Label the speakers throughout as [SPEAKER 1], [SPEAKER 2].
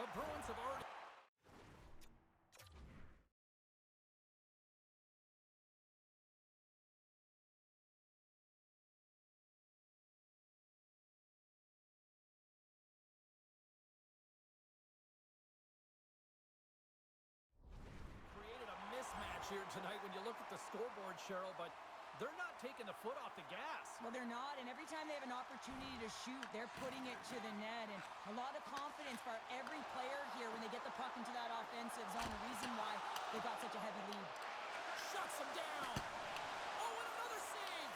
[SPEAKER 1] The Bruins have already... created a mismatch here tonight when you look at the scoreboard, Cheryl, but they're not taking the foot off the gas.
[SPEAKER 2] Well, they're not, and every time they have an opportunity to shoot, they're putting it to the net, and a lot of confidence for every player here when they get the puck into that offensive zone, the reason why they got such a heavy lead.
[SPEAKER 1] Shuts them down. Oh, and another save.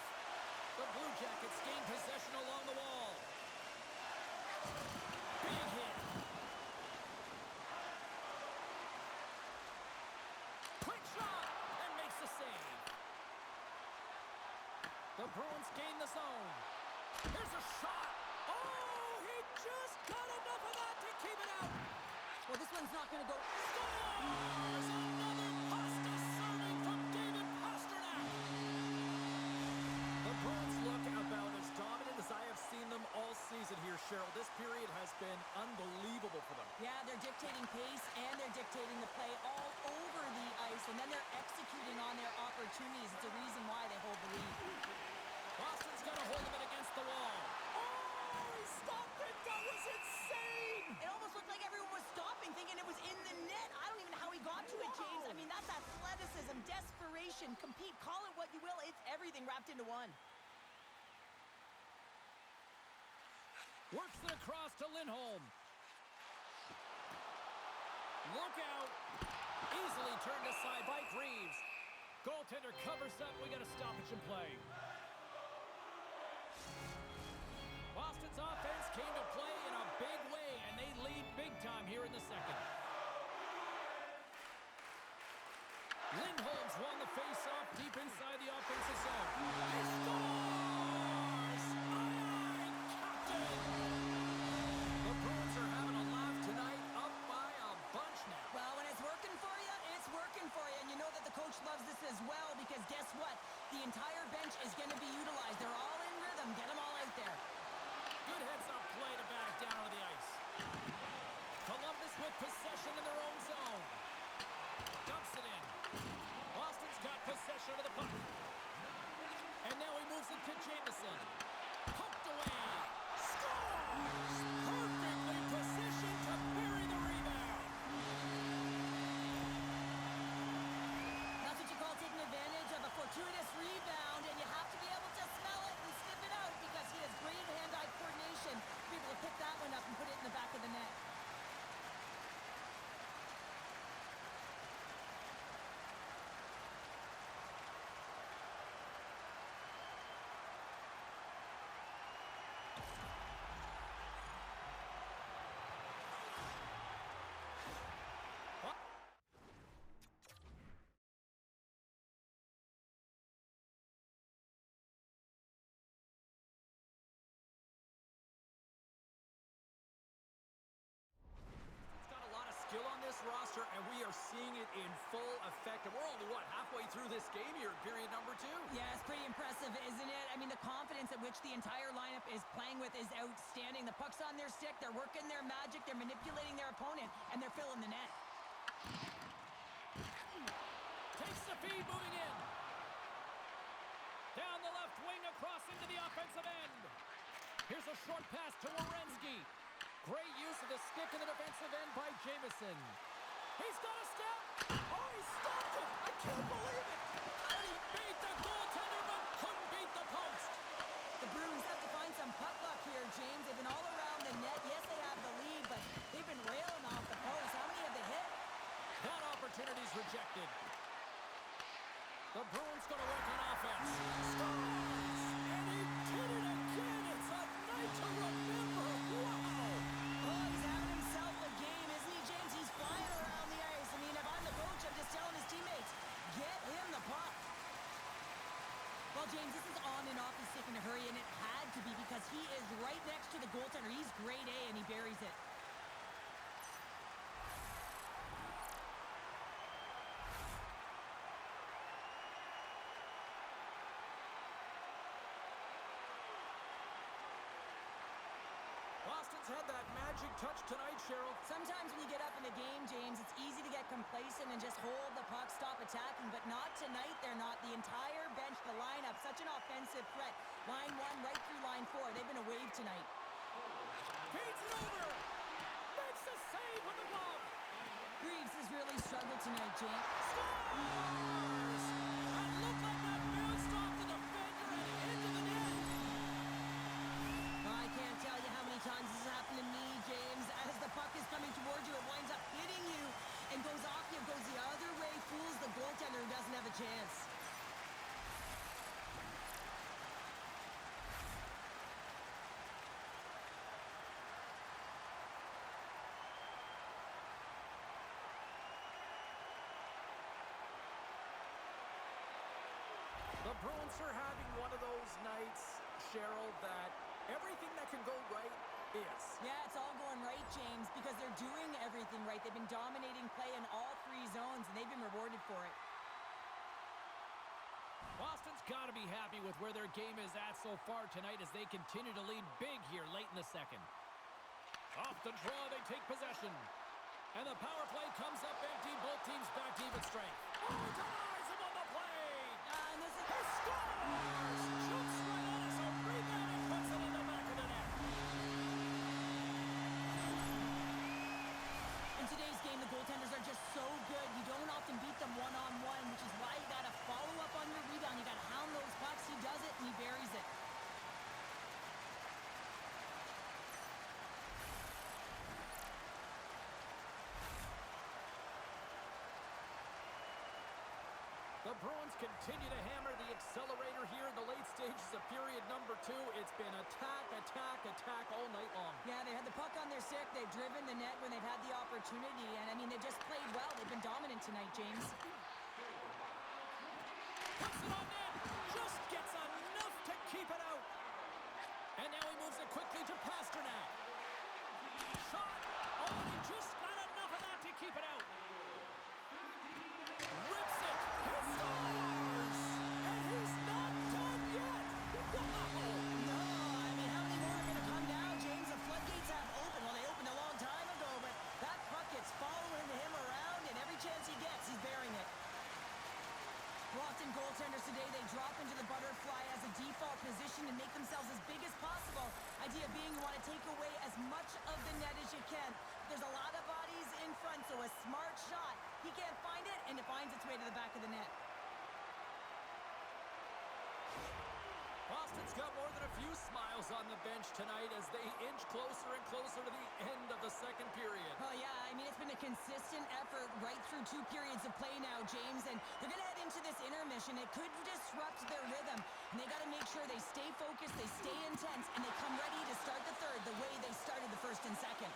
[SPEAKER 1] The Blue Jackets gain possession along the wall. Big hit. Quick shot, and makes the save. The Bruins gain the zone. Here's a shot. Oh, he just got enough of that to keep it out.
[SPEAKER 2] Well, this one's not going to go.
[SPEAKER 1] Scores! Another pasta serving from David Pastrnak. The Bruins look about as dominant as I have seen them all season here, Cheryl. This period has been unbelievable for them.
[SPEAKER 2] Yeah, they're dictating pace, and they're dictating the play all over the ice, and then they're executing on their opportunities. It's a reason why they hold the lead.
[SPEAKER 1] Boston's got a hold of it against the wall. Oh, he stopped it. That was insane.
[SPEAKER 2] It almost looked like everyone was stopping, thinking it was in the net. I don't even know how he got to it, James. I mean, that's athleticism, desperation, compete, call it what you will. It's everything wrapped into one.
[SPEAKER 1] Works it across to Lindholm. Look out. Easily turned aside by Greaves. Goaltender covers up. We got a stoppage in play. Boston's offense came to play in a big way, and they lead big time here in the second. Lindholm's won the face-off deep inside the offensive zone. He scores! Aye, Captain! The Bruins are having a laugh tonight, up by a bunch now.
[SPEAKER 2] Well, when it's working for you, it's working for you. And you know that the coach loves this as well, because guess what? The entire bench is going to be utilized. They're all in rhythm. Get them all out there.
[SPEAKER 1] Good heads-up play to bat it down onto the ice. Columbus with possession in their own zone. Dumps it in. Boston's got possession of the puck. And now he moves it to Jamieson. Poked away. Scores! Perfectly positioned to bury the rebound.
[SPEAKER 2] That's what you call taking advantage of a fortuitous rebound, and you have to be able to smell it and sniff it out, because he has great hand-eye coordination to be able to pick that one up and put it in the back of the net.
[SPEAKER 1] Skill on this roster, and we are seeing it in full effect. And we're only, what, halfway through this game here in period number 2?
[SPEAKER 2] Yeah, it's pretty impressive, isn't it? I mean, the confidence at which the entire lineup is playing with is outstanding. The puck's on their stick, they're working their magic, they're manipulating their opponent, and they're filling the net.
[SPEAKER 1] Takes the feed, moving in. Down the left wing, across into the offensive end. Here's a short pass to Werenski. Great use of the stick in the defensive end by Jamieson. He's got a step. Oh, he stopped it. I can't believe it. And he beat the goaltender, but couldn't beat the post.
[SPEAKER 2] The Bruins have to find some puck luck here, James. They've been all around the net. Yes, they have the lead, but they've been railing off the post. How many have they hit?
[SPEAKER 1] That opportunity's rejected. The Bruins going to work on offense. Scores! And he did it again. It's a night to remember. Wow!
[SPEAKER 2] Oh, he's having himself a game, isn't he, James? He's flying around the ice. I mean, if I'm the coach, I'm just telling his teammates, get him the puck. Well, James, this is on and off his stick in a hurry, and it had to be because he is right next to the goaltender. He's grade A, and he buries it.
[SPEAKER 1] Boston's had that magic touch tonight, Cheryl.
[SPEAKER 2] Sometimes when you get up in the game, James, it's easy to get complacent and just hold the puck, stop attacking, but not tonight. They're not. The entire bench, the lineup, such an offensive threat. Line 1 right through line 4. They've been a wave tonight.
[SPEAKER 1] Feeds it over. Makes the save with the glove.
[SPEAKER 2] Reeves has really struggled tonight, James.
[SPEAKER 1] Scores! And look like that bounced off the defender and into the net.
[SPEAKER 2] I can't tell you how many times this has happened to me, James. As the puck is coming towards you, it winds up hitting you and goes off you, goes the other way, fools the goaltender who doesn't have a chance.
[SPEAKER 1] The Bruins are having one of those nights, Cheryl, that everything that can go right is.
[SPEAKER 2] Yeah, it's all going right, James, because they're doing everything right. They've been dominating play in all 3 zones, and they've been rewarded for it.
[SPEAKER 1] Boston's got to be happy with where their game is at so far tonight as they continue to lead big here late in the second. Off the draw, they take possession. And the power play comes up empty. Both teams back to even strength. Oh, denies him on the play!
[SPEAKER 2] And this is...
[SPEAKER 1] He scores! Shoots right on us, a rebound and puts it in the back of the net.
[SPEAKER 2] In today's game, the goaltenders are just so good. You don't often beat them one-on-one, which is why you got to follow up on your rebound. You got to hound those pucks. He does it, and he buries it.
[SPEAKER 1] The Bruins continue to hammer the accelerator here in the late stages of period number 2. It's been attack, attack, attack all night long.
[SPEAKER 2] Yeah, they had the puck on their stick. They've driven the net when they've had the opportunity. And, I mean, they've just played well. They've been dominant tonight, James.
[SPEAKER 1] Puts it on net. Just gets enough to keep it out. And now he moves it quickly to Pasternak. Shot. Oh, he just got enough of that to keep it out. Rips it. He scores. And he's not done yet. Wow.
[SPEAKER 2] No, I mean, how many more are going to come now, James? The floodgates have opened. Well, they opened a long time ago, but that puck gets following him around, and every chance he gets, he's burying it. Boston goaltenders today, they drop into the butterfly as a default position and make themselves as big as possible. Idea being you want to take away as much of the net as you can. There's a lot of bodies in front, so a smart shot. He can't find it, and it finds its way to the back of the net.
[SPEAKER 1] Boston's got more than a few smiles on the bench tonight as they inch closer and closer to the end of the second period.
[SPEAKER 2] Oh, yeah, I mean, it's been a consistent effort right through 2 periods of play now, James, and they're going to head into this intermission. It could disrupt their rhythm, and they got to make sure they stay focused, they stay intense, and they come ready to start the third the way they started the first and second.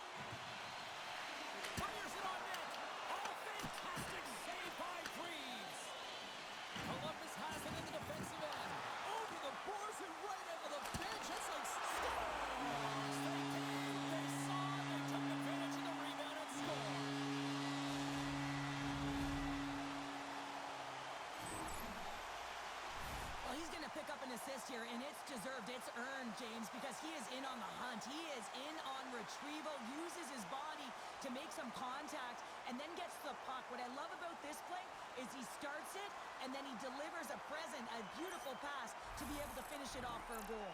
[SPEAKER 1] Fires it on net. Oh, fantastic save by Reeves. Columbus has it in the defensive end. Over the boards and right into the bench. It's like scores. They came, they saw, they took advantage of the rebound and scored.
[SPEAKER 2] Well, he's going to pick up an assist here, and it's deserved, it's earned, James, because he is in on the hunt. He is in on retrieval, uses his body to make some contact, and then gets the puck. What I love about this play is he starts it, and then he delivers a present, a beautiful pass to be able to finish it off for a goal.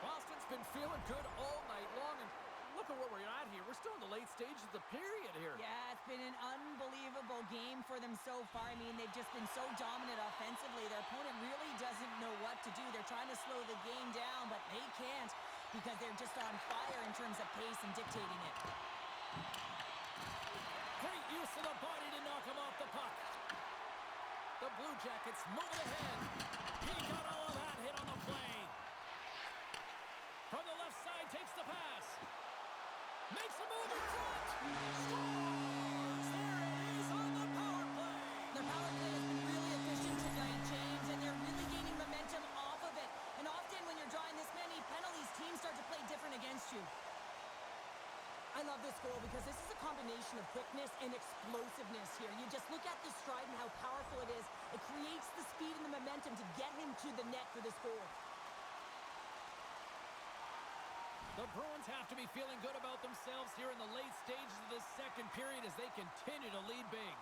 [SPEAKER 1] Boston's been feeling good all night long, and look at where we're at here. We're still in the late stages of the period here.
[SPEAKER 2] Yeah, it's been an unbelievable game for them so far. I mean, they've just been so dominant offensively. Their opponent really doesn't know what to do. They're trying to slow the game down, but they can't because they're just on fire in terms of pace and dictating it.
[SPEAKER 1] Great use of the body to knock him off the puck. The Blue Jackets moving ahead. He got all of that hit on the play. From the left side, takes the pass. Makes a move in front. Scores! There it is on the power play.
[SPEAKER 2] Their power play has been really efficient tonight, James, and they're really gaining momentum off of it. And often when you're drawing this many penalties, teams start to play different against you. I love this goal because this is a combination of quickness and explosiveness here. You just look at the stride and how powerful it is. It creates net for this goal.
[SPEAKER 1] The Bruins have to be feeling good about themselves here in the late stages of this second period as they continue to lead big.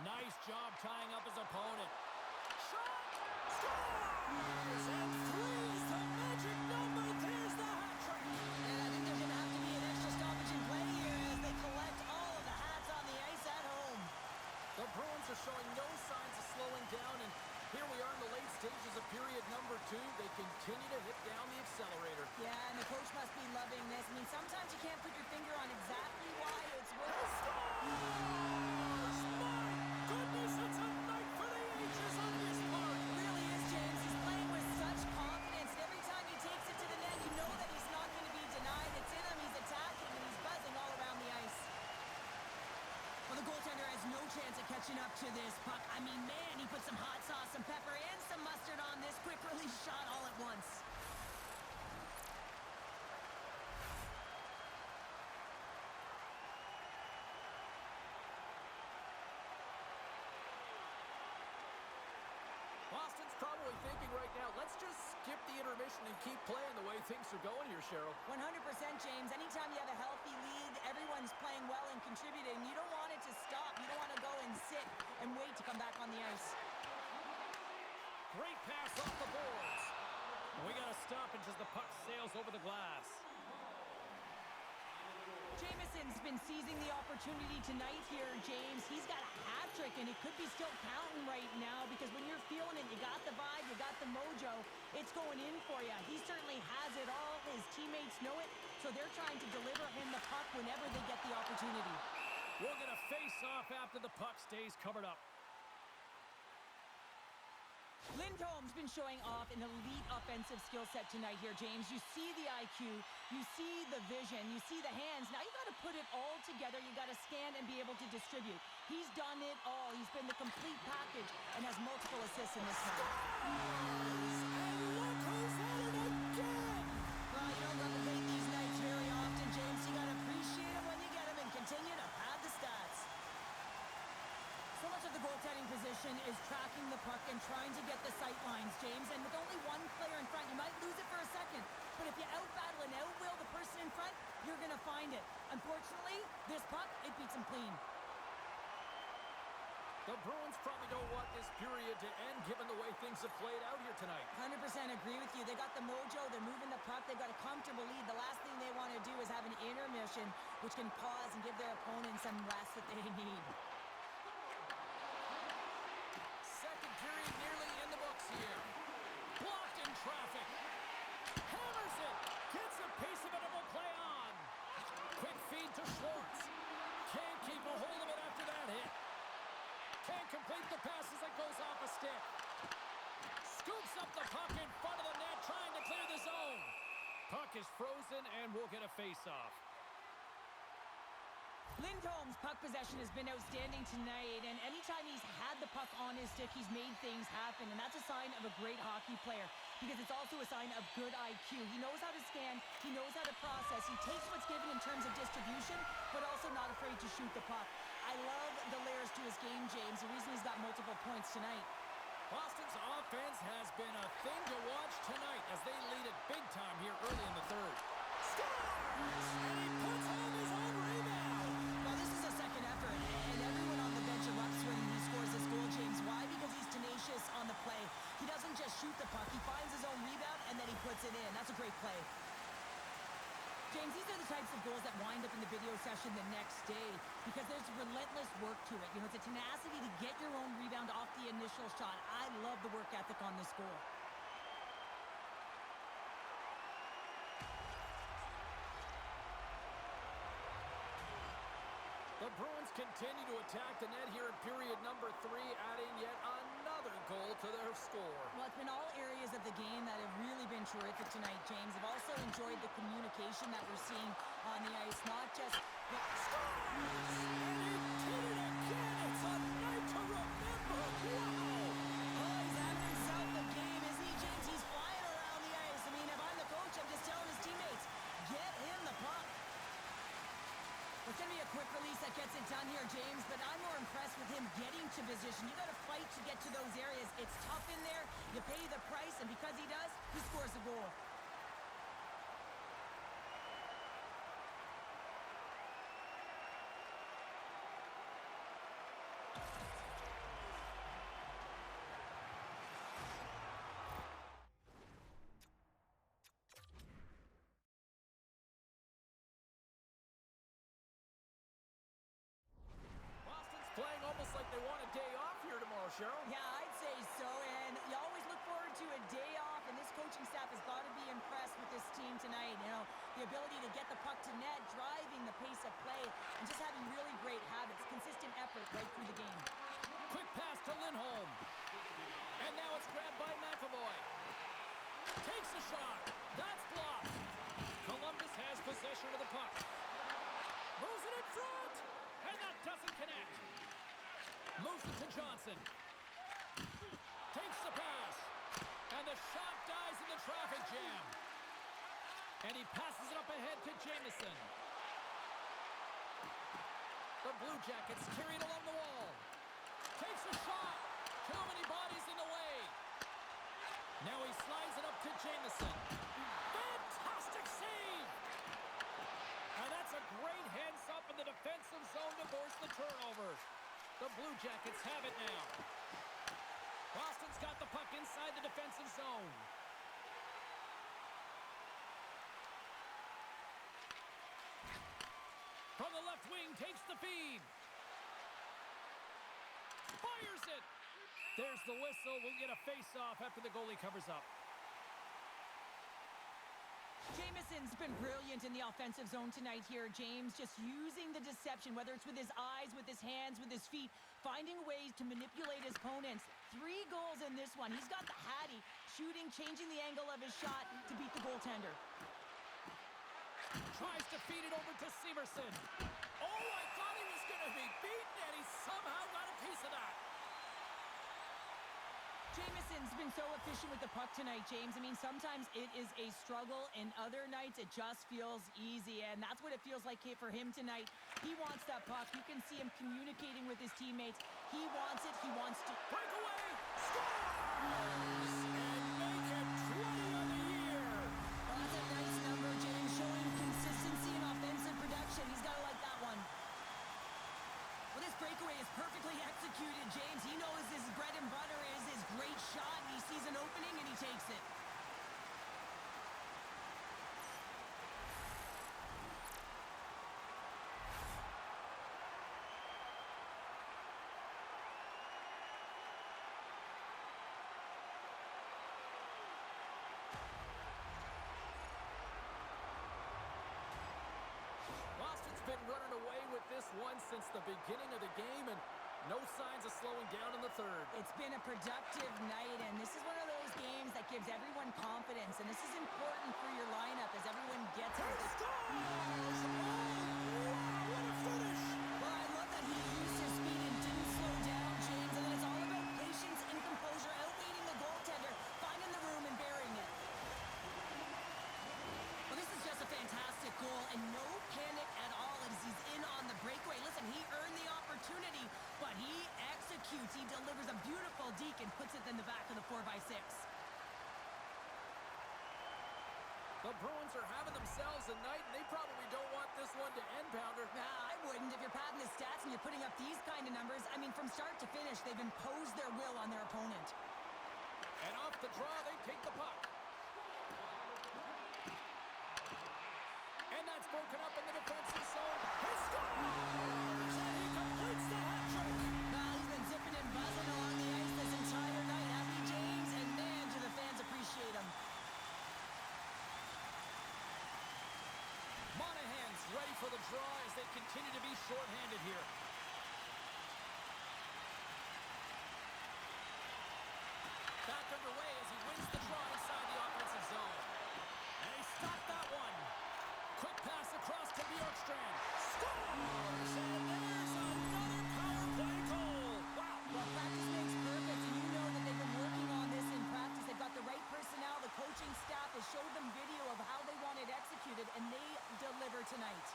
[SPEAKER 1] Nice job tying up his opponent. Shot! Scores! And 3 is the magic number. There's the hat trick.
[SPEAKER 2] And I think there's going to have to be an extra stoppage in play here as they collect all of the hats on the ice at home.
[SPEAKER 1] The Bruins are showing no signs of slowing down, and here we are in the late stages of period number 2. They continue to hit down the accelerator.
[SPEAKER 2] Yeah, and the coach must be loving this. I mean, sometimes you can't put your finger on exactly why it's working.
[SPEAKER 1] Scores! My goodness, it's a night for the ages on this part.
[SPEAKER 2] It really is, James. He's playing with such confidence. And every time he takes it to the net, you know that he's not going to be denied. It's in him, he's attacking, and he's buzzing all around the ice. Well, the goaltender has no chance of catching up to this puck. I mean, man, he put some hot sauce, some pepper, and some mustard on this quick release shot all at once.
[SPEAKER 1] Boston's probably thinking right now, let's just skip the intermission and keep playing the way things are going here, Cheryl.
[SPEAKER 2] 100%, James. Anytime you have a healthy lead, everyone's playing well and contributing. You don't want it to stop. You don't want to go and sit and wait to come back on the ice.
[SPEAKER 1] Great pass off the boards. We got a stoppage as the puck sails over the glass.
[SPEAKER 2] Jameson's been seizing the opportunity tonight here, James. He's got a hat trick, and it could be still counting right now because when you're feeling it, you got the vibe, you got the mojo, it's going in for you. He certainly has it all. His teammates know it, so they're trying to deliver him the puck whenever they get the opportunity.
[SPEAKER 1] We'll get a face-off after the puck stays covered up.
[SPEAKER 2] Lindholm's been showing off an elite offensive skill set tonight here, James. You see the IQ, you see the vision, you see the hands. Now you got to put it all together. You got to scan and be able to distribute. He's done it all. He's been the complete package and has multiple assists in this one.
[SPEAKER 1] And look who's at it again!
[SPEAKER 2] Well, you don't replicate these nights very often, James. You got to appreciate them when you get them and continue to pad the stats. So much of the goaltending position is tracking the puck and trying to get the sight lines, James. And with only one player in front, you might lose it for a second. But if you out-battle and out-will the person in front, you're going to find it. Unfortunately, this puck, it beats him clean.
[SPEAKER 1] The Bruins probably don't want this period to end given the way things have played out here tonight.
[SPEAKER 2] 100% agree with you. They got the mojo. They're moving the puck. They've got a comfortable lead. The last thing they want to do is have an intermission, which can pause and give their opponents some rest that they need.
[SPEAKER 1] Second period nearly in the books here. Blocked in traffic. Hammers it. Gets a piece of it and will play on. Quick feed to Schwartz. Can't keep a hold of it after that hit. Can't complete the pass as it goes off a stick. Scoops up the puck in front of the net, trying to clear the zone. Puck is frozen, and we'll get a face-off.
[SPEAKER 2] Lindholm's puck possession has been outstanding tonight, and anytime he's had the puck on his stick, he's made things happen, and that's a sign of a great hockey player because it's also a sign of good IQ. He knows how to scan, he knows how to process, he takes what's given in terms of distribution, but also not afraid to shoot the puck. I love the layers to his game, James, the reason he's got multiple points tonight.
[SPEAKER 1] Boston's offense has been a thing to watch tonight as they lead it big time here early in the third. Scores! And he puts home his own rebound!
[SPEAKER 2] Well, this is a second effort, and everyone on the bench erupts when he scores this goal, James. Why? Because he's tenacious on the play. He doesn't just shoot the puck. He finds his own rebound, and then he puts it in. That's a great play. James, these are the types of goals that wind up in the video session the next day because there's relentless work to it. You know, it's a tenacity to get your own rebound off the initial shot. I love the work ethic on this goal.
[SPEAKER 1] The Bruins continue to attack the net here in period number 3, adding yet another goal to their score.
[SPEAKER 2] Well, it's been all areas of the game that have really been terrific tonight, James. I've also enjoyed the communication that we're seeing on the ice, not just the
[SPEAKER 1] Scores! And he did it again! It's a night to remember! Wow!
[SPEAKER 2] Oh, he's having himself a game, isn't he, James? He's flying around the ice. I mean, if I'm the coach, I'm just telling his teammates, get him the puck. It's going to be a quick release that gets it done here, James, but I'm more impressed with him getting to position. You got to fight actually get to those areas. It's tough in there. You pay the price, and because he does, he scores a goal.
[SPEAKER 1] Playing almost like they want a day off here tomorrow, Cheryl.
[SPEAKER 2] Yeah, I'd say so, and you always look forward to a day off, and this coaching staff has got to be impressed with this team tonight. You know, the ability to get the puck to net, driving the pace of play, and just having really great habits, consistent effort right through the game.
[SPEAKER 1] Quick pass to Lindholm. And now it's grabbed by McAvoy. Takes a shot. That's blocked. Columbus has possession of the puck. Moves it in front. And that doesn't connect. Moves it to Johnson. Takes the pass. And the shot dies in the traffic jam. And he passes it up ahead to Jamieson. The Blue Jackets carry it along the wall. Takes a shot. Too many bodies in the way. Now he slides it up to Jamieson. Fantastic save! And that's a great heads up in the defensive zone to force the turnover. The Blue Jackets have it now. Boston's got the puck inside the defensive zone. From the left wing, takes the feed. Fires it. There's the whistle. We'll get a face-off after the goalie covers up.
[SPEAKER 2] Jamison's been brilliant in the offensive zone tonight here, James. Just using the deception, whether it's with his eyes, with his hands, with his feet, finding ways to manipulate his opponents. 3 goals in this one. He's got the hattie, shooting, changing the angle of his shot to beat the goaltender.
[SPEAKER 1] Tries to feed it over to Severson. Oh, I thought he was going to be beaten, and he somehow got a piece of that.
[SPEAKER 2] Jamison's been so efficient with the puck tonight, James. I mean, sometimes it is a struggle, and other nights it just feels easy, and that's what it feels like for him tonight. He wants that puck. You can see him communicating with his teammates. He wants it. He wants to...
[SPEAKER 1] Breakaway! Scores! And make it 20 on the year!
[SPEAKER 2] Well, that's a nice number, James, showing consistency and offensive production. He's got to like that one. Well, this breakaway is perfectly executed, James. He knows his bread and butter is his great shot. He sees an opening, and he takes it.
[SPEAKER 1] Boston's been running away with this one since the beginning of the game, and no signs of slowing down in the third.
[SPEAKER 2] It's been a productive night, and this is one of those games that gives everyone confidence, and this is important for your lineup as everyone gets it.
[SPEAKER 1] Scores! Oh, what a finish!
[SPEAKER 2] Well, I love that he used his speed and didn't slow down, James, and then it's all about patience and composure, outweighing the goaltender, finding the room and burying it. Well, this is just a fantastic goal, and no panic at all as he's in on the breakaway. Listen, he earned the opportunity, but he executes. He delivers a beautiful deke and puts it in the back of the 4x6.
[SPEAKER 1] The Bruins are having themselves a night, and they probably don't want this one to end, Pounder.
[SPEAKER 2] Nah, I wouldn't. If you're padding the stats and you're putting up these kind of numbers, I mean, from start to finish, they've imposed their will on their opponent.
[SPEAKER 1] And off the draw, they take the puck. And that's broken up in the defensive zone. He scores! And he completes the hat trick.
[SPEAKER 2] Nah, he's been zipping and buzzing along the ice this entire night, hasn't he, James? And man, do the fans appreciate him.
[SPEAKER 1] Monahan's ready for the draw as they continue to be shorthanded here. Back underway as he wins the draw inside the offensive zone. And he stopped that one. Quick pass across to Bjorkstrand. Scores! And there's another power play goal. Wow.
[SPEAKER 2] Well, practice makes perfect, and you know that they've been working on this in practice. They've got the right personnel. The coaching staff has showed them video of how they want it executed, and they deliver tonight.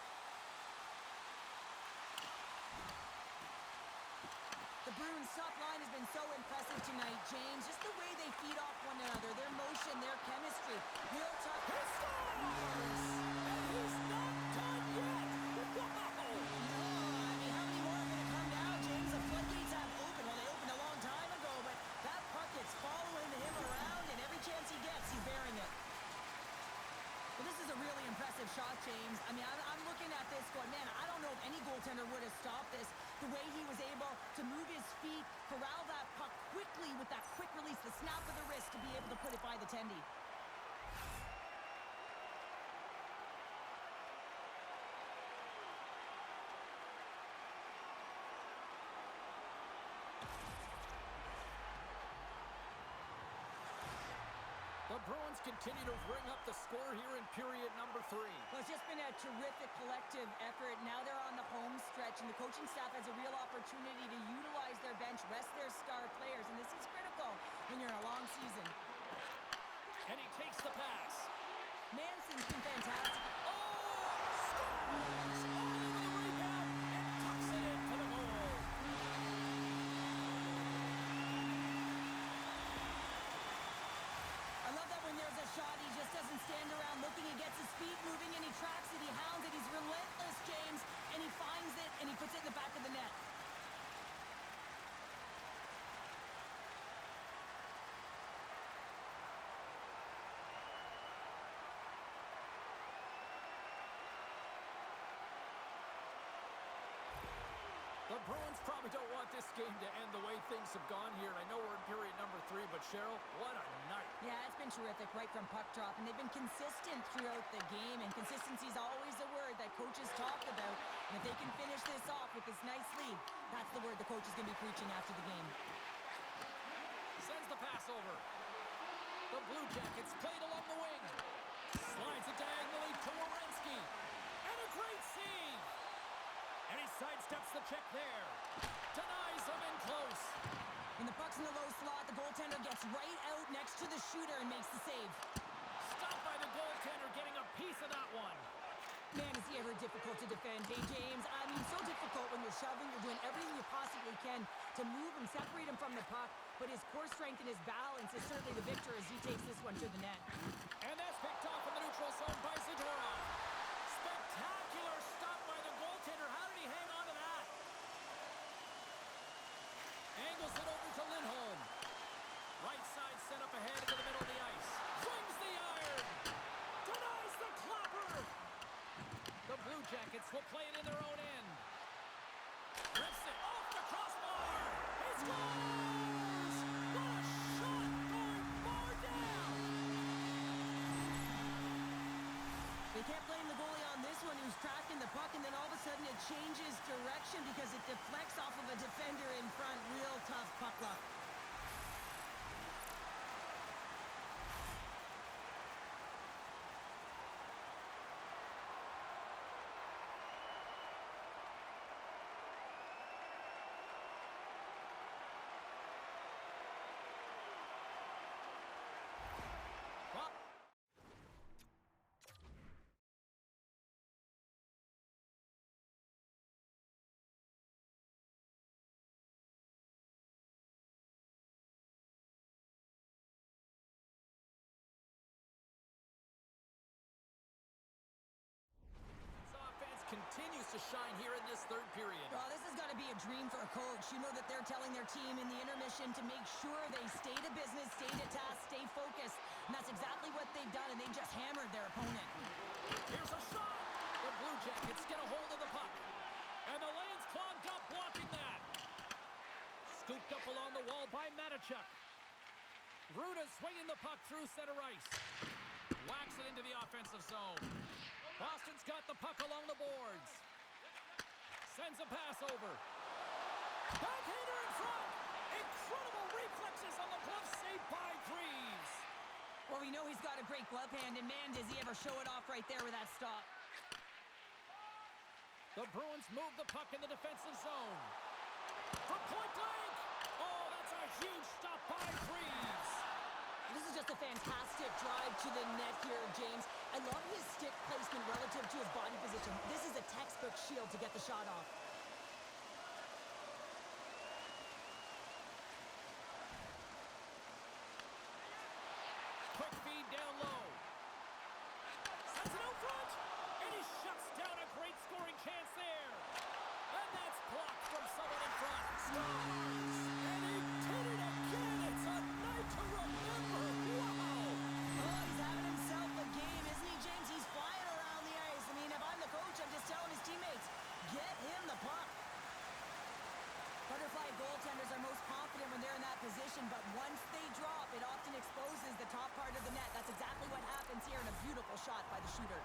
[SPEAKER 2] Bruins top line has been so impressive tonight, James. Just the way they feed off one another, their motion, their chemistry. Real tough.
[SPEAKER 1] He scores! And he's not done yet! Wow!
[SPEAKER 2] No, I mean, how many more are going to come now, James? The floodgates have opened. Well, they opened a long time ago, but that puck is following him around, and every chance he gets, he's bearing it. Well, this is a really impressive shot, James. I mean, I'm looking at this going, man, I don't know if any goaltender would have stopped this. The way he was able to move his feet, corral that puck quickly with that quick release, the snap of the wrist to be able to put it by the tendy.
[SPEAKER 1] The Bruins continue to ring up the score here in period number 3.
[SPEAKER 2] Well, it's just been a terrific collective effort. Now they're on the home stretch, and the coaching staff has a real opportunity to utilize their bench, rest their star players, and this is critical when you're in a long season.
[SPEAKER 1] And he takes the pass.
[SPEAKER 2] Manson's been fantastic.
[SPEAKER 1] Oh! Scores! All over the rebound and tucks it in for the goal.
[SPEAKER 2] I love that when there's a shot, he just doesn't stand around looking. He gets his feet moving, and he tracks it. He hounds it. He's relentless, James, and he finds it, and he puts it in the back of the net.
[SPEAKER 1] The Bruins probably don't want this game to end the way things have gone here. I know we're in period number 3, but Cheryl, what a night.
[SPEAKER 2] Yeah, it's been terrific right from puck drop, and they've been consistent throughout the game, and consistency is always a word that coaches talk about. And if they can finish this off with this nice lead, that's the word the coach is going to be preaching after the game.
[SPEAKER 1] Sends the pass over. The Blue Jackets played along the wing. Slides it diagonally to Werenski. And a great save. And he sidesteps the check there. Denies him in close.
[SPEAKER 2] When the puck's in the low slot, the goaltender gets right out next to the shooter and makes the save.
[SPEAKER 1] Stopped by the goaltender, getting a piece of that one.
[SPEAKER 2] Man, is he ever difficult to defend. Hey, James, I mean, so difficult when you're shoving. You're doing everything you possibly can to move him, separate him from the puck. But his core strength and his balance is certainly the victor as he takes this one to the net.
[SPEAKER 1] And that's picked off in the neutral zone by Zadorov. Spectacular stop by the goaltender. How did he hang on to that? Angles it over to Lindholm. Right side set up ahead into the middle of the ice. Swings the iron. Denies the clapper. The Blue Jackets will play it in their own end. Rips it off the crossbar. He scores! What a shot going far down.
[SPEAKER 2] They kept playing the goalie on this one, who's tracking the puck, and then all of a sudden it changes direction because it deflects off of a defender in front. Real tough puck luck.
[SPEAKER 1] Continues to shine here in this third period.
[SPEAKER 2] Well, this has got to be a dream for a coach. You know that they're telling their team in the intermission to make sure they stay to business, stay to task, stay focused. And that's exactly what they've done, and they've just hammered their opponent.
[SPEAKER 1] Here's a shot. The Blue Jackets get a hold of the puck. And the lane's clogged up, blocking that. Scooped up along the wall by Matichuk. Ruda swinging the puck through center ice. Whacks it into the offensive zone. Boston's got the puck along the boards. Sends a pass over. Backhander in front. Incredible reflexes on the glove save by Greaves.
[SPEAKER 2] Well, we know he's got a great glove hand, and man, does he ever show it off right there with that stop.
[SPEAKER 1] The Bruins move the puck in the defensive zone. From point blank. Oh, that's a huge stop by Greaves.
[SPEAKER 2] This is just a fantastic drive to the net here, James. I love his stick placement relative to his body position. This is a textbook shield to get the shot off. shot by the shooter.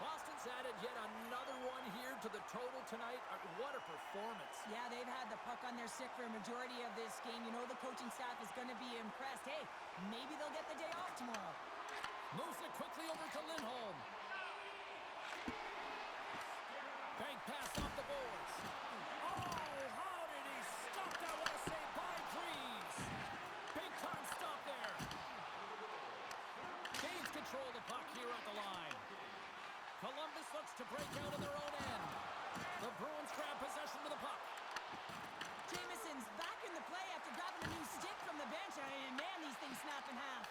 [SPEAKER 1] Boston's added yet another one here to the total tonight. What a performance.
[SPEAKER 2] Yeah, they've had the puck on their stick for a majority of this game. You know the coaching staff is going to be impressed. Hey, maybe they'll get the day off tomorrow.
[SPEAKER 1] Moves it quickly over to Lindholm. Bank pass off the boards. Oh, how did he stop that? What a save by Greaves. Big time stop there. Gains control of the puck here at the line. Columbus looks to break out in their own end. The Bruins grab possession of the puck.
[SPEAKER 2] Jameson's back in the play after grabbing a new stick from the bench. And man, these things snap in half.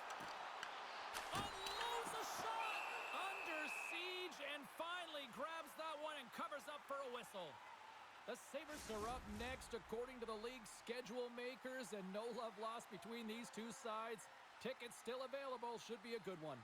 [SPEAKER 1] Unloads a shot. Under siege and finally grabs that one and covers up for a whistle. The Sabres are up next according to the league's schedule makers, and no love lost between these two sides. Tickets still available. Should be a good one.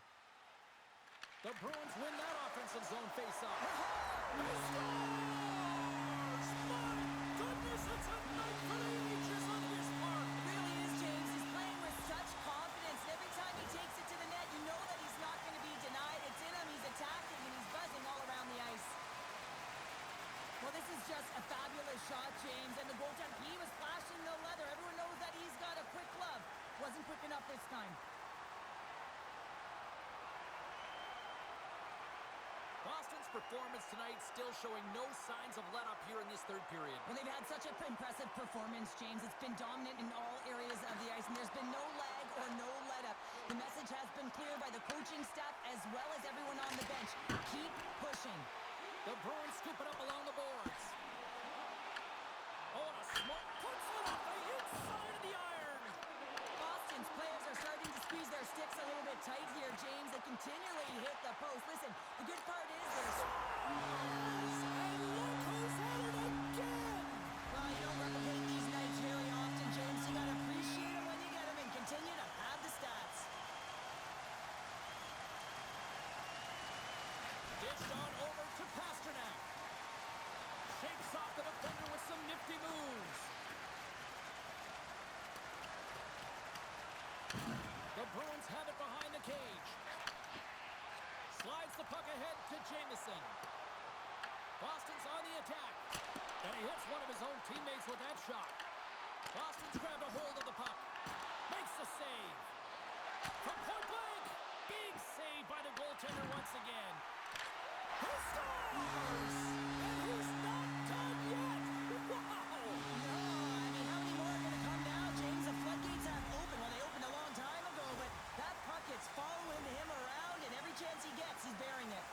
[SPEAKER 1] The Bruins win that offensive zone face-off. He scores! My goodness, it's a night for the ages on this park.
[SPEAKER 2] It really is, James. He's playing with such confidence. And every time he takes it to the net, you know that he's not going to be denied. It's in him, he's attacking, and he's buzzing all around the ice. Well, this is just a fabulous shot, James. And the goaltender, he was flashing the leather. Everyone knows that he's got a quick glove. Wasn't quick enough this time.
[SPEAKER 1] Boston's performance tonight still showing no signs of let-up here in this third period.
[SPEAKER 2] Well, they've had such an impressive performance, James. It's been dominant in all areas of the ice, and there's been no lag or no let-up. The message has been clear by the coaching staff as well as everyone on the bench. Keep pushing.
[SPEAKER 1] The Bruins scoop it up along the boards. Oh, and a smart puts it off the inside of the iron.
[SPEAKER 2] Boston's players are starting to squeeze their sticks a little bit tight here, James. They continually hit the post. Listen, the good part is this.
[SPEAKER 1] And look who's at it again.
[SPEAKER 2] Well, you don't replicate these nights very often, James. You got to appreciate them when you get them and continue to have the stats.
[SPEAKER 1] Dished on over to Pasternak. Shakes off the defender with some nifty moves. The Bruins have it behind the cage. Slides the puck ahead to Jamieson. Boston's on the attack. And he hits one of his own teammates with that shot. Boston's grabbed a hold of the puck. Makes the save. From point blank. Big save by the goaltender once again. He scores! And he's not done yet. Wow!
[SPEAKER 2] No, I mean, how many more are going to come now, James? The floodgates have opened. Well, they opened a long time ago, but that puck is following him around, and every chance he gets, he's bearing it.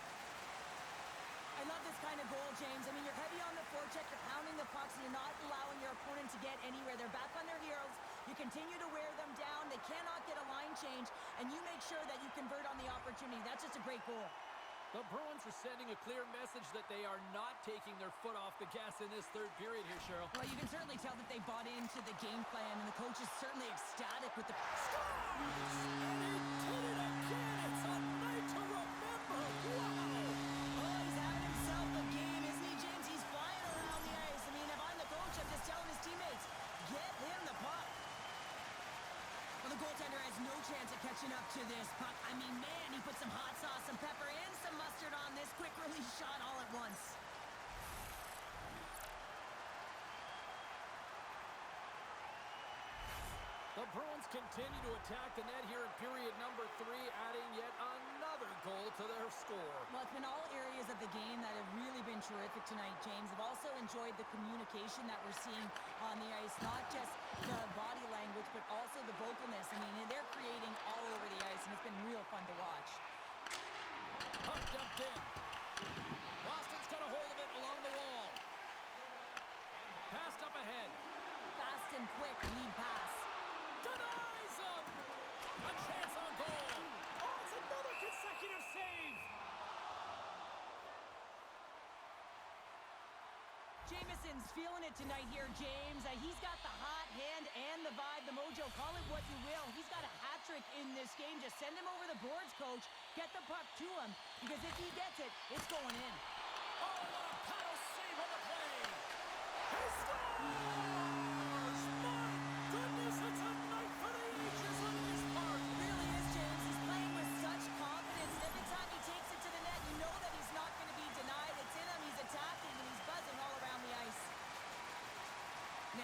[SPEAKER 2] I love this kind of goal, James. I mean, you're heavy on the forecheck, you're pounding the pucks, and you're not allowing your opponent to get anywhere. They're back on their heels. You continue to wear them down. They cannot get a line change, and you make sure that you convert on the opportunity. That's just a great goal.
[SPEAKER 1] The Bruins are sending a clear message that they are not taking their foot off the gas in this third period here, Cheryl.
[SPEAKER 2] Well, you can certainly tell that they bought into the game plan, and the coach is certainly ecstatic with the...
[SPEAKER 1] Scores! And he did it again! It's a night to remember! Wow!
[SPEAKER 2] Oh, he's having himself a game, isn't he, James? He's flying around the ice. I mean, if I'm the coach, I'm just telling his teammates, get him the puck. Well, the goaltender has no chance of catching up to this puck. I mean, man, he put some hot sauce, some pepper, and some mustard on this quick release shot all at once.
[SPEAKER 1] The Bruins continue to attack the net here in period number 3, adding yet another goal to their score.
[SPEAKER 2] Well, it's been all areas of the game that have really been terrific tonight, James. I've also enjoyed the communication that we're seeing on the ice, not just the body language, but also the vocalness. I mean, they're creating all over the ice, and it's been real fun to watch.
[SPEAKER 1] Puck dumped in. Boston's got a hold of it along the wall. Passed up ahead.
[SPEAKER 2] Fast and quick lead pass.
[SPEAKER 1] Denies him! A chance on goal! Oh, it's another consecutive save!
[SPEAKER 2] Jameson's feeling it tonight here, James. He's got the hot hand and the vibe, the mojo. Call it what you will. He's got a hat trick in this game. Just send him over the boards, coach. Get the puck to him, because if he gets it, it's going in.
[SPEAKER 1] Oh, what a paddle save on the play! He scores! My goodness, it's a night for the ages on this park!
[SPEAKER 2] It really is, James. He's playing with such confidence. Every time he takes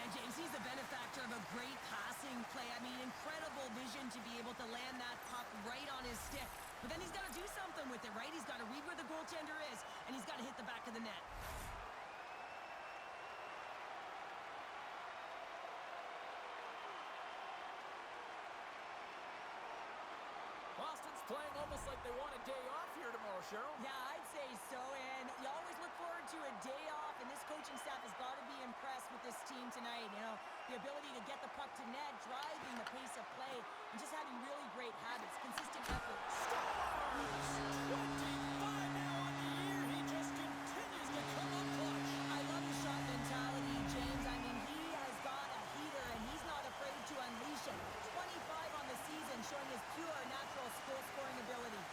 [SPEAKER 2] And James, he's a benefactor of a great passing play. I mean, incredible vision to be able to land that puck right on his stick. But then he's got to do something with it, right? He's got to read where the goaltender is, and he's got to hit the back of the net.
[SPEAKER 1] Boston's playing almost like they want a day off here tomorrow, Cheryl.
[SPEAKER 2] Yeah, I'd say so, and you always look forward to a day off, and this coaching staff has got to be impressed with this team tonight. You know, the ability to get the puck to net, driving the pace of play, and just having really great habits, consistent effort.
[SPEAKER 1] Scores! 25 now on the year. He just continues to come up clutch.
[SPEAKER 2] I love his shot mentality, James. I mean, he has got a heater, and he's not afraid to unleash it. 25 on the season, showing his pure, natural goal-scoring ability.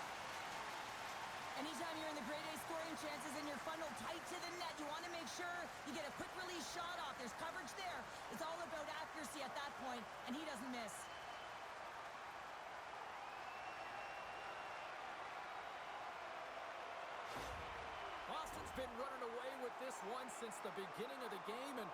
[SPEAKER 2] Anytime you're in the grade A scoring chances and you're funneled tight to the net, you want to make sure you get a quick release shot off. There's coverage there. It's all about accuracy at that point, and he doesn't miss.
[SPEAKER 1] Boston's been running away with this one since the beginning of the game, and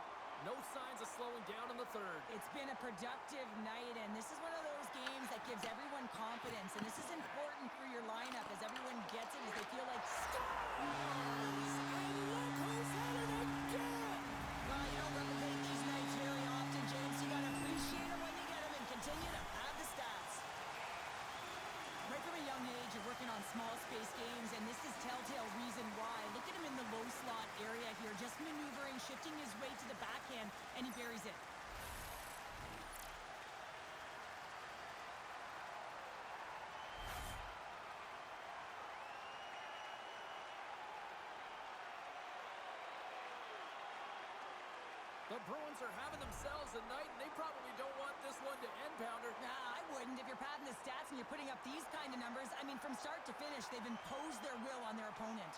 [SPEAKER 1] no signs of slowing down in the third.
[SPEAKER 2] It's been a productive night, and this is one of those games that gives everyone confidence, and this is important for your lineup as everyone gets it, as they feel like
[SPEAKER 1] Scores! And look who's had it again!
[SPEAKER 2] well, you don't replicate these nights very often, James. You got to appreciate them when you get them and continue to pad the stats. Right from a young age, you're working on small space games, and this is telltale reason why. Look at him in the low slot area here, just maneuvering, shifting his way to the backhand, and he buries it.
[SPEAKER 1] The Bruins are having themselves a night, and they probably don't want this one to end, Pounder.
[SPEAKER 2] Nah, I wouldn't. If you're padding the stats and you're putting up these kind of numbers, I mean, from start to finish, they've imposed their will on their opponent.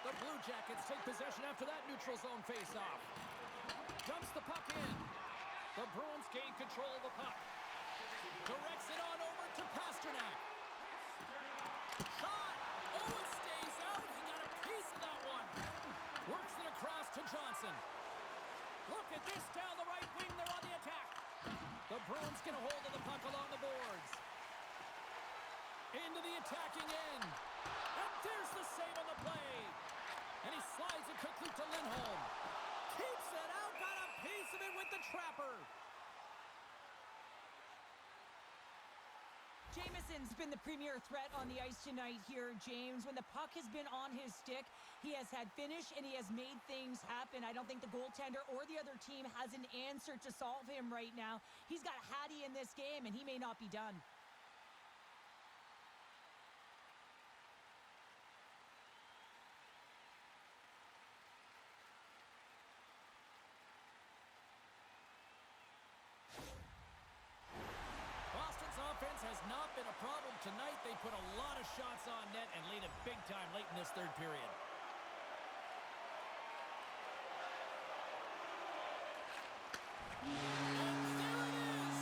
[SPEAKER 1] The Blue Jackets take possession after that neutral zone face-off. Dumps the puck in. The Bruins gain control of the puck. Directs it on over to Pasternak. Shot! Oh, it stays out. He got a piece of that one. Works it across to Johnson. Look at this down the right wing. They're on the attack. The Bruins get a hold of the puck along the boards. Into the attacking end. And there's the save on the play. And he slides it quickly to Lindholm. Keeps it out. Got a piece of it with the trapper.
[SPEAKER 2] Jameson's been the premier threat on the ice tonight here, James. When the puck has been on his stick, he has had finish and he has made things happen. I don't think the goaltender or the other team has an answer to solve him right now. He's got Hattie in this game, and he may not be done.
[SPEAKER 1] Boston's offense has not been a problem tonight. They put a lot of shots on net and laid it big time late in this third period. And there it is!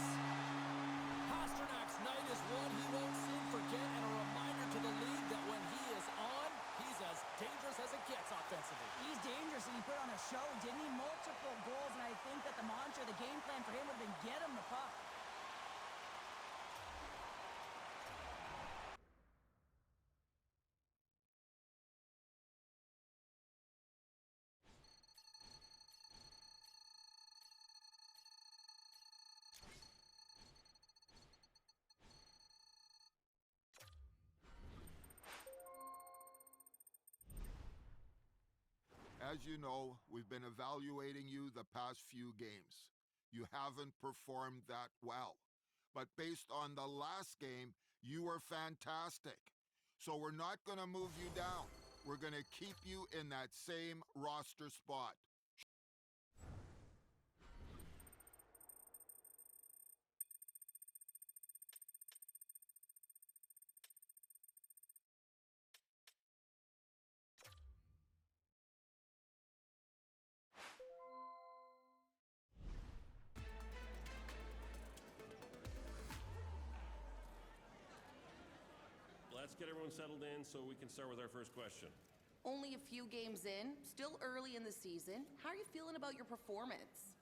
[SPEAKER 1] Pasternak's night is one he won't soon forget, and a reminder to the league that when he is on, he's as dangerous as it gets offensively.
[SPEAKER 2] He's dangerous, and he put on a show, didn't he? Multiple goals, and I think that the mantra, the game plan for him would have been get him the puck.
[SPEAKER 3] As you know, we've been evaluating you the past few games. You haven't performed that well. But based on the last game, you were fantastic. So we're not going to move you down. We're going to keep you in that same roster spot.
[SPEAKER 4] Let's get everyone settled in so we can start with our first question. Only a few games in, still early in the season. How are you feeling about your performance?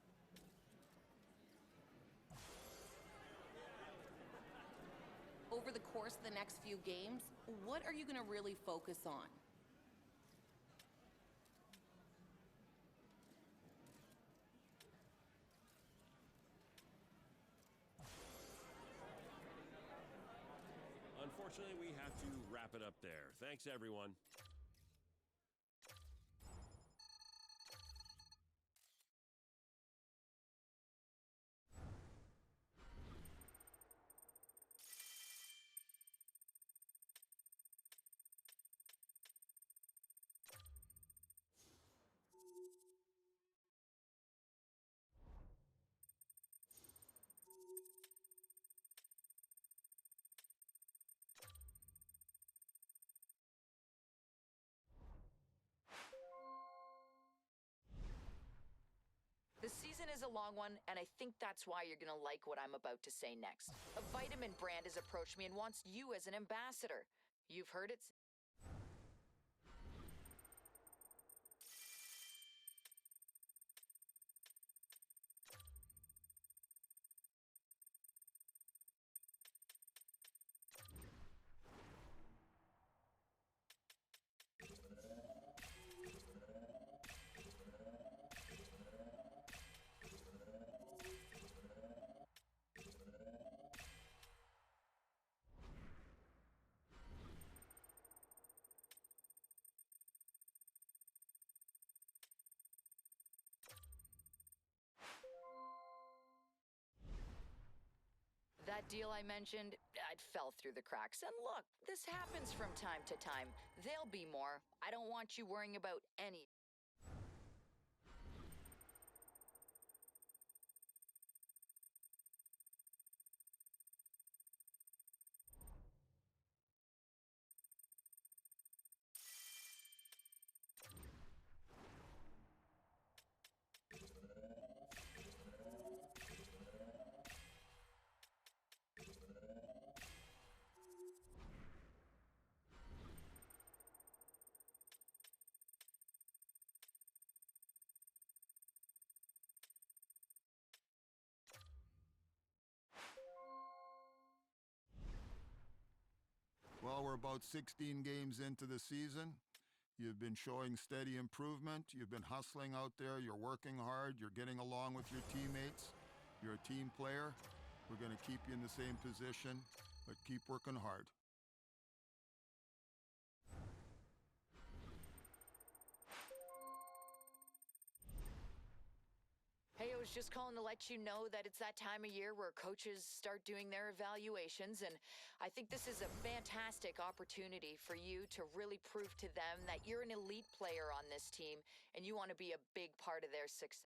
[SPEAKER 4] Over the course of the next few games, what are you going to really focus on?
[SPEAKER 5] Unfortunately, we have to wrap it up there. Thanks, everyone.
[SPEAKER 6] The season is a long one, and I think that's why you're going to like what I'm about to say next. A vitamin brand has approached me and wants you as an ambassador. You've heard it. That deal I mentioned, it fell through the cracks. And look, this happens from time to time. There'll be more. I don't want you worrying about any.
[SPEAKER 3] Well, we're about 16 games into the season. You've been showing steady improvement. You've been hustling out there. You're working hard. You're getting along with your teammates. You're a team player. We're going to keep you in the same position, but keep working hard.
[SPEAKER 6] Hey, I was just calling to let you know that it's that time of year where coaches start doing their evaluations, and I think this is a fantastic opportunity for you to really prove to them that you're an elite player on this team and you want to be a big part of their success.